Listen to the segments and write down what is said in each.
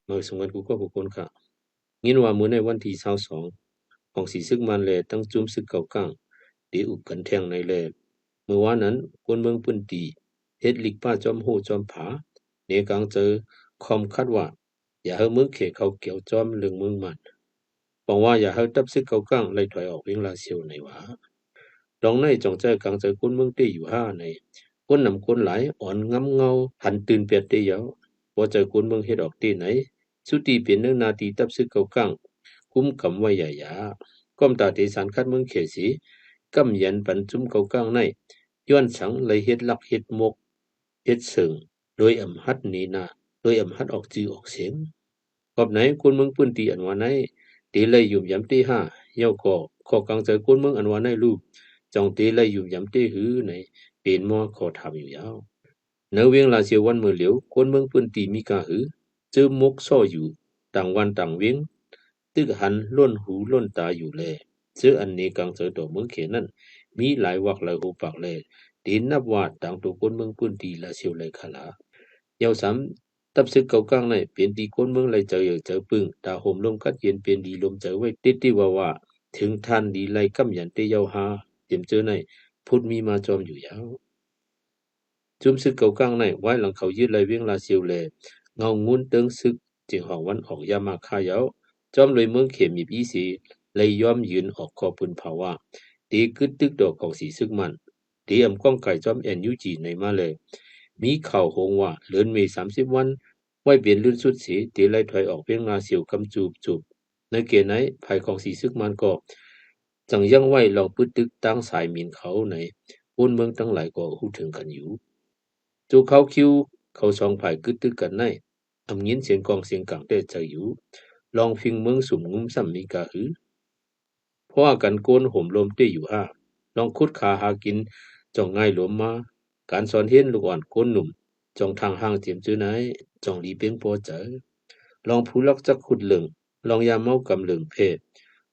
มาสงกันกูก็ผู้คนค่ะงินว่ามื้อในวันที่22ของสีซึกมันแลตั้งจุ่มซึกเก่าก้างดีอุบกันแท่งในแลเมื่อวานนั้นคนเมืองปื้นตีเฮ็ดลิกป้าจอมโหจอมผาเนกังเจอคอมคัดว่าอย่าให้เมืองเขเขาเกี่ยวจอมเรื่องเมืองมันบอกว่าอย่าให้ตับซึกเก่าก้างไล่ถอยออกเวียงลาเซียวในว่าดองในจงใจกังเจอคนเมืองตี้อยู่ห้าในคนนำคนหลายอ่อนงำเงาหันตื่นเปียดได้ยาวพอเจอคนเมืองเฮ็ดออกที่ไหนสุตีเปลี่ยนเรื่องนาทีตับซึกเก่าก้างคุ้มกำไว้ใหญ่ยาก้มตาตีสารคัดเมืองเขสีกำยันปันจุ้มเก่าก้างในย้อนสังเลยเฮ็ดลักเฮ็ดมกเฮ็ดเสิงโดยอำหัดนีนาโดยอำหัดออกจือออกเสียงกอบไหนคนเมืองปื้นตีอันว่าไหนตีเลยยุ่มยำตีห้าเย้าก็ขอกังเจอคนเมืองอันว่าไหนลูกจองตีเลยยุ่มยำตีหือในเป็นมอขอทำอยู่ยาวเนเวียงลาเสียววันมือเหลียวคนเมืองปื้นตีมีกาหือเจอมกซ่ออยู่ต่างวันต่างเวียงตึกหันล้นหูล้นตาอยู่แลเจออันนี้กังเจอตัวเมืองเขนั้นมีหลายวักหลายหูปากแลตีนับว่าต่างตัวคนเมืองปื้นตีลาเสียวเลยขลาเยาวสามตับซึกเก่าก้างในเปลี่ยนตีคนเมืองเลยเจออย่างเจอปึ้งตาห่มลมกัดเย็นเปลี่ยนดีลมเจอไว้ติดที่ว่าถึงท่านดีไล่กำยันเตเยาหาเตรียมเจอในพุทธมีมาจอมอยู่ยาวจุมซึกเก่าก้างในไว้หลังเขายืดเลยเวียงลาเซียวแลเงางุ้นเติงซึกจึงหอกวันออกยามาฆ่ายาวจอมเลยเมืองเขมมีปีสีเลยยอมยืนออกคอปืนเผาว่าตีกึดตึกดอกของสีซึกมันตีอำก้องไก่จอมแอนยูจีในมาเลยมีข่าวหงว่าเลือนเม30วันไว้เปลี่ยนลื่นสุดสีตีไล่ถอยออกเวียงลาเซียวกำจูบในเกณฑ์ไหนภายของสีซึกมันก็จังยังไว้ลองปืดตึกตั้งสายมินเขาในคนเมืองทั้งหลายก็หูถึงกันอยู่จูเขาคิวเขาสองภายกึดตึกกันในอำยินเสียงกองเสียงกังได้เจออยู่ลองพิงเมืองสุ่มงุ้มซ้ำมีกาหือเพราะว่ากันโกนห่มลมได้อยู่ห้าลองคุดขาหากินจ่องง่ายหลวมมาการสอนเห็นลูกอ่อนโกนหนุ่มจองทางห้างเจียมจื้อไหนจองลีเปียงปอเจอลองผู้ลักจักขุดเหลืองลองยามเมากำเหลืองเพศ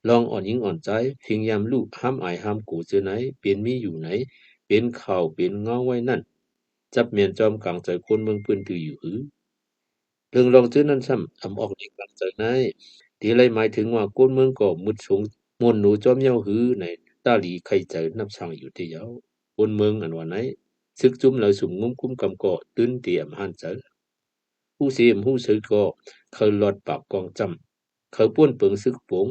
ลองอ่อนหญิงอ่อนใจพิงยามลูกห้ามอายห้ามกูจื้อไหนเปลี่ยนมีอยู่ไหนเป็นข่าวเป็นเงาไว้นั่นจับเมียนจอมกลางใจคนเมืองปืนตืออยู่หือเรื่องลองจื้อนั้นซ้ำอำออกในกลางใจไหนที่ไรหมายถึงว่าคนเมืองก็มุดสงมวนหนูจอมเย้าหือในตาหลีใครใจนับช่างอยู่ที่เย้าคนเมืองอันว่าไหนซึกจุ้มเหลาสุ่มงุ้มคุ้มกำก่อตื้นเตรียมหันเจอผู้เสียมผู้ซื้อก็เขาหลอดปากกองจำเขาป้วนเปิงซึกปง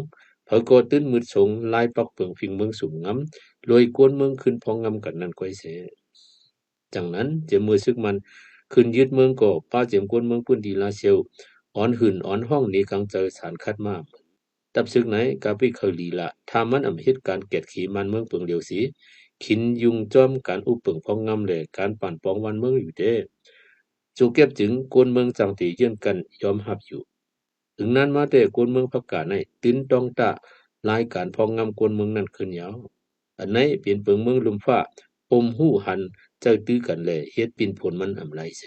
เขาก็ตื้นมืดสงลายปักเปิงฟิงเมืองสุ่มงำรวยกวนเมืองขึ้นพองงำกันนั่นก้อยเสจังนั้นเจมือซึกมันขึ้นยึดเมืองก็ป้าเจียมกวนเมืองพื้นดีลาเซียวอ่อนหื่นอ่อนห้องนี้กังเจอสารคัดมากตับซึกไหนกาไปเคยลีละทามันอำเหตุการเก็ดขีมันเมืองเปิงเดียวสีขินยุงจอมการอุปเปิงพองงำเลยการปั่นปองวันเมืองอยู่เด้จูเก็บจึงกวนเมืองจังตีเยื่นกันยอมหับอยู่ถึงนั้นมาแต่กวนเมืองประกาศในตื้นต้องตะรายการพองงำกวนเมืองนั้นขึ้นยาวอันไหนเปลี่ยนเปิงเมืองลุมฟ้าอมหู้หันเจ้าตื้อกันเลยเฮ็ดปินผลมันอำไรเส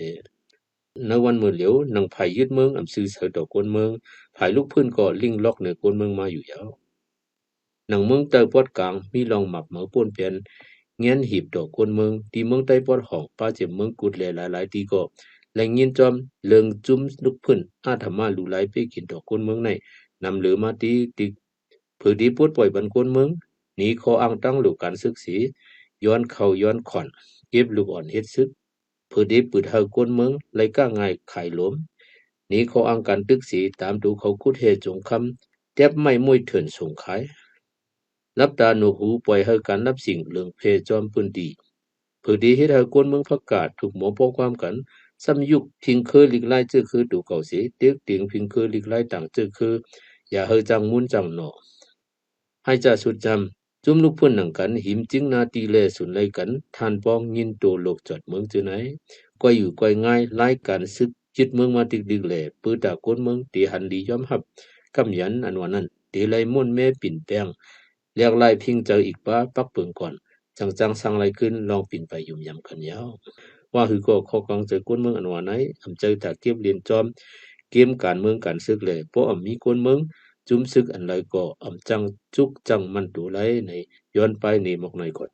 ในวันเมื่อเหลียวนังไผยึดเมืองอำซื้อเสดอกกวนเมืองภายลูกพื้นก็ลิงล็อกเหนือกวนเมืองมาอยู่ยาวหนังเมืองใต้ปอดกลางมีลองหมักเหมือป่นเปลี่ยนเงี้ยนหีบดอกกวนเมืองที่เมืองใต้ปอดห้องป้าเจ็บเมืองกุดแลหลายๆที่ก็แหล่งเงียนจอมเลิงจุ้มลูกพื้นอาธรรมาลูไหลไปกินดอกกวนเมืองในนำเหลือมาตีติเพื่อดีปวดปล่อยบันกวนเมืองหนีขออ้างตั้งลูกการศึกษีย้อนเข้าย้อนขอนเก็บลูกอ่อนเฮ็ดซึกเพื่อดีปืดเฮากวนเมืองไล่ก้าง่ายขายหลวมหนีขออ้างการตึกสีตามดูเขาคุดเฮจงคำแทบไม่มวยเถื่อนส่งขายรับตาหนูหูปล่อยให้การรับสิ่งเรื่องเพจอมพื้นดีเพื่อดีให้เธอกวนเมืองประกาศถูกหมอปอความกันซ้ำยุคพิงเคอลิกไล่เจอคือดูเก่าเสียเตียกเตียงพิงเคอลิกไล่ต่างเจอคืออย่าเฮจังมุนจังหนอให้จ่าสุดจำจุ่มลูกเพื่อนหนังกันหิมจิ้งนาตีเลสุนไลกันทานปองยินโตโลกจอดเมืองเจอไหนก็อยู่ก้อยง่ายไล่การซึกยึดเมืองมาติกดิกแหล่ปื้อตากวนเมืองตีหันดียอมหับกำยันอันวันนั้นตีไลม่วนแม่ปิ่นแป้งเรียกไล่พิงเจออีกป้าปักเปิงก่อนจังสั่งไล่ขึ้นลองปิ่นไปยุ่มยำกันยาวว่าคือก็ข้อกองเจอกวนเมืองอันวันไหนอำเจอตากเก็บเรียนจอมเกมการเมืองการซึกเลยเพราะมีกวนเมืองจุ้มซึกอันไรก็อำจังจุกจังมันตูไรในย้อนไปในหมอกในก่อน